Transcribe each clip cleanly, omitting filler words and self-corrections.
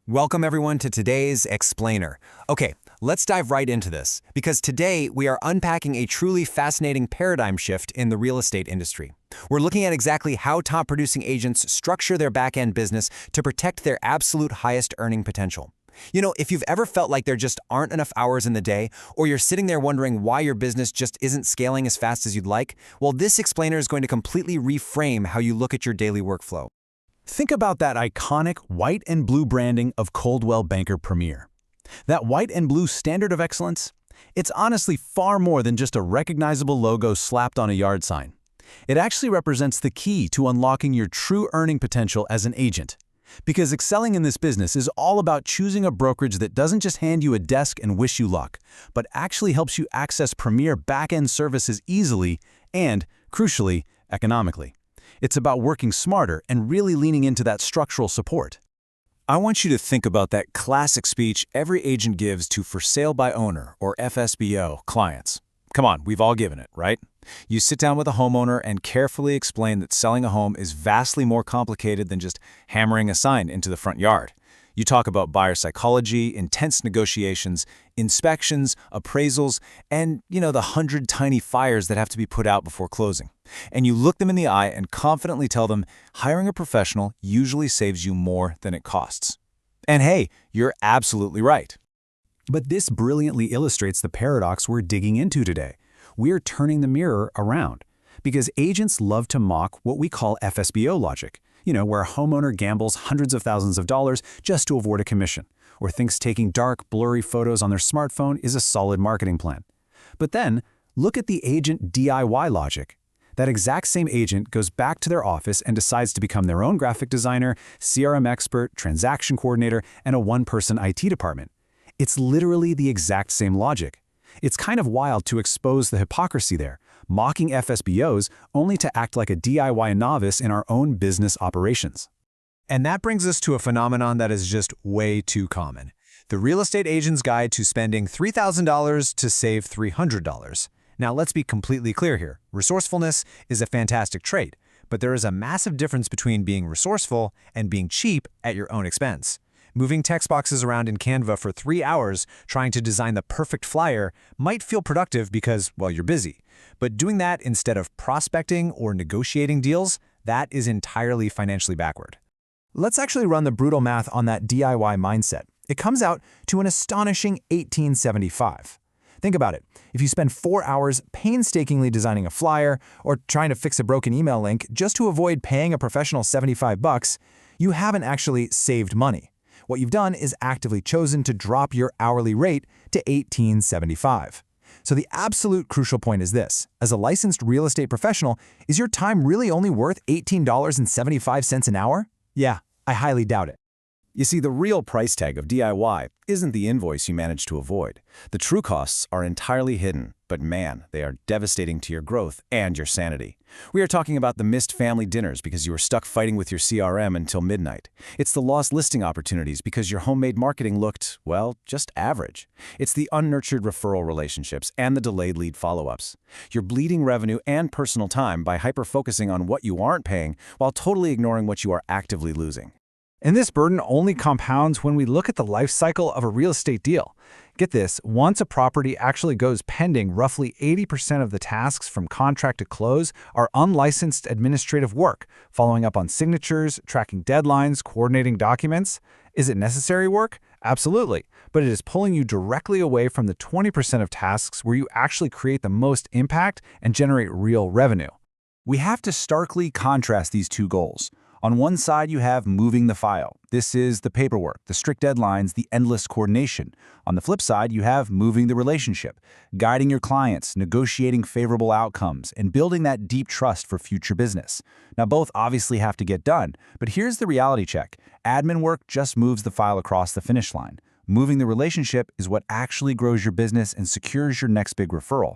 Welcome everyone to today's Explainer. Okay, let's dive right into this, because today we are unpacking a truly fascinating paradigm shift in the real estate industry. We're looking at exactly how top-producing agents structure their back-end business to protect their absolute highest earning potential. You know, if you've ever felt like there just aren't enough hours in the day, or you're sitting there wondering why your business just isn't scaling as fast as you'd like, well, this Explainer is going to completely reframe how you look at your daily workflow. Think about that iconic white and blue branding of Coldwell Banker Premier. That white and blue standard of excellence? It's honestly far more than just a recognizable logo slapped on a yard sign. It actually represents the key to unlocking your true earning potential as an agent. Because excelling in this business is all about choosing a brokerage that doesn't just hand you a desk and wish you luck, but actually helps you access premier back-end services easily and, crucially, economically. It's about working smarter and really leaning into that structural support. I want you to think about that classic speech every agent gives to for sale by owner, or FSBO, clients. Come on, we've all given it, right? You sit down with a homeowner and carefully explain that selling a home is vastly more complicated than just hammering a sign into the front yard. You talk about buyer psychology, intense negotiations, inspections, appraisals, and, the 100 tiny fires that have to be put out before closing. And you look them in the eye and confidently tell them hiring a professional usually saves you more than it costs. And hey, you're absolutely right. But this brilliantly illustrates the paradox we're digging into today. We're turning the mirror around. Because agents love to mock what we call FSBO logic, where a homeowner gambles hundreds of thousands of dollars just to avoid a commission, or thinks taking dark, blurry photos on their smartphone is a solid marketing plan. But then, look at the agent DIY logic. That exact same agent goes back to their office and decides to become their own graphic designer, CRM expert, transaction coordinator, and a one-person IT department. It's literally the exact same logic. It's kind of wild to expose the hypocrisy there, mocking FSBOs only to act like a DIY novice in our own business operations. And that brings us to a phenomenon that is just way too common. The Real Estate Agent's Guide to Spending $3,000 to Save $300. Now, let's be completely clear here. Resourcefulness is a fantastic trait, but there is a massive difference between being resourceful and being cheap at your own expense. Moving text boxes around in Canva for 3 hours trying to design the perfect flyer might feel productive because, well, you're busy. But doing that instead of prospecting or negotiating deals, that is entirely financially backward. Let's actually run the brutal math on that DIY mindset. It comes out to an astonishing $1,875. Think about it. If you spend 4 hours painstakingly designing a flyer or trying to fix a broken email link just to avoid paying a professional $75, you haven't actually saved money. What you've done is actively chosen to drop your hourly rate to $1,875. So the absolute crucial point is this. As a licensed real estate professional, is your time really only worth $18.75 an hour? Yeah, I highly doubt it. You see, the real price tag of DIY isn't the invoice you manage to avoid. The true costs are entirely hidden, but man, they are devastating to your growth and your sanity. We are talking about the missed family dinners because you were stuck fighting with your CRM until midnight. It's the lost listing opportunities because your homemade marketing looked, well, just average. It's the unnurtured referral relationships and the delayed lead follow-ups. You're bleeding revenue and personal time by hyper-focusing on what you aren't paying while totally ignoring what you are actively losing. And this burden only compounds when we look at the life cycle of a real estate deal. Get this, once a property actually goes pending, roughly 80% of the tasks from contract to close are unlicensed administrative work, following up on signatures, tracking deadlines, coordinating documents. Is it necessary work? Absolutely, but it is pulling you directly away from the 20% of tasks where you actually create the most impact and generate real revenue. We have to starkly contrast these two goals. On one side, you have moving the file. This is the paperwork, the strict deadlines, the endless coordination. On the flip side, you have moving the relationship, guiding your clients, negotiating favorable outcomes, and building that deep trust for future business. Now, both obviously have to get done, but here's the reality check. Admin work just moves the file across the finish line. Moving the relationship is what actually grows your business and secures your next big referral.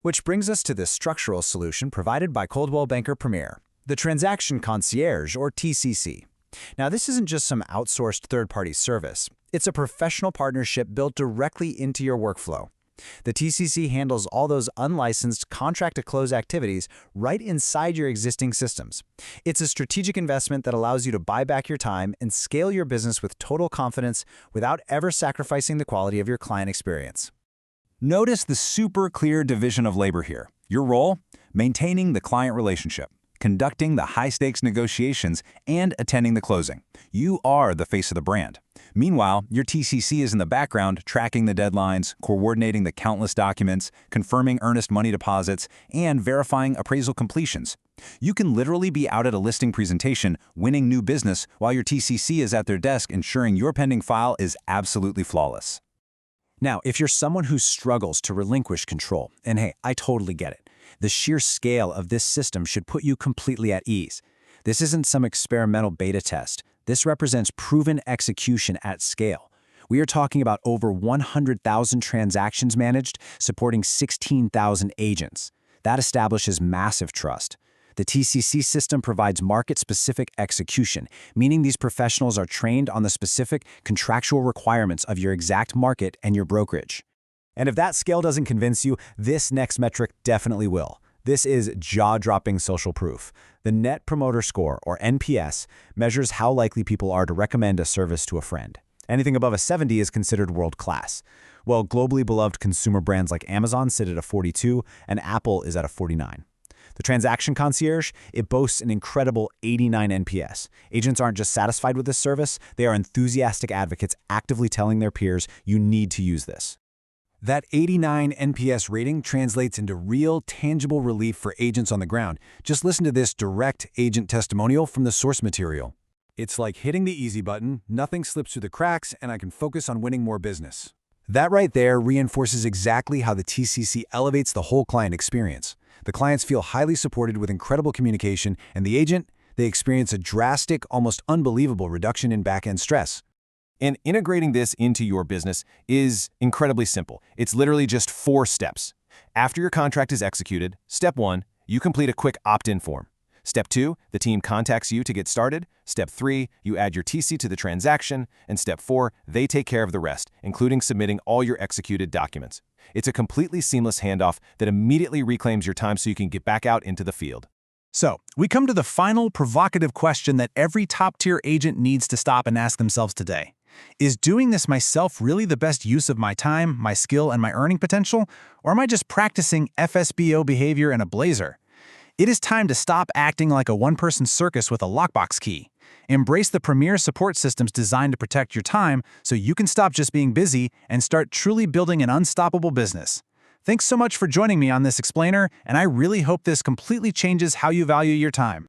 Which brings us to the structural solution provided by Coldwell Banker Premier. The Transaction Concierge, or TCC. Now, this isn't just some outsourced third-party service. It's a professional partnership built directly into your workflow. The TCC handles all those unlicensed contract-to-close activities right inside your existing systems. It's a strategic investment that allows you to buy back your time and scale your business with total confidence without ever sacrificing the quality of your client experience. Notice the super clear division of labor here. Your role? Maintaining the client relationship, conducting the high-stakes negotiations, and attending the closing. You are the face of the brand. Meanwhile, your TCC is in the background tracking the deadlines, coordinating the countless documents, confirming earnest money deposits, and verifying appraisal completions. You can literally be out at a listing presentation, winning new business, while your TCC is at their desk ensuring your pending file is absolutely flawless. Now, if you're someone who struggles to relinquish control, and hey, I totally get it, the sheer scale of this system should put you completely at ease. This isn't some experimental beta test. This represents proven execution at scale. We are talking about over 100,000 transactions managed, supporting 16,000 agents. That establishes massive trust. The TCC system provides market-specific execution, meaning these professionals are trained on the specific contractual requirements of your exact market and your brokerage. And if that scale doesn't convince you, this next metric definitely will. This is jaw-dropping social proof. The Net Promoter Score, or NPS, measures how likely people are to recommend a service to a friend. Anything above a 70 is considered world-class. Well, globally beloved consumer brands like Amazon sit at a 42, and Apple is at a 49. The Transaction Concierge, it boasts an incredible 89 NPS. Agents aren't just satisfied with this service, they are enthusiastic advocates actively telling their peers, you need to use this. That 89 NPS rating translates into real, tangible relief for agents on the ground. Just listen to this direct agent testimonial from the source material. It's like hitting the easy button, nothing slips through the cracks, and I can focus on winning more business. That right there reinforces exactly how the TCC elevates the whole client experience. The clients feel highly supported with incredible communication, and the agent, they experience a drastic, almost unbelievable reduction in back-end stress. And integrating this into your business is incredibly simple. It's literally just 4 steps. After your contract is executed, step 1, you complete a quick opt-in form. Step 2, the team contacts you to get started. Step 3, you add your TC to the transaction. And step 4, they take care of the rest, including submitting all your executed documents. It's a completely seamless handoff that immediately reclaims your time so you can get back out into the field. So, we come to the final provocative question that every top-tier agent needs to stop and ask themselves today. Is doing this myself really the best use of my time, my skill, and my earning potential? Or am I just practicing FSBO behavior in a blazer? It is time to stop acting like a one-person circus with a lockbox key. Embrace the premier support systems designed to protect your time so you can stop just being busy and start truly building an unstoppable business. Thanks so much for joining me on this explainer, and I really hope this completely changes how you value your time.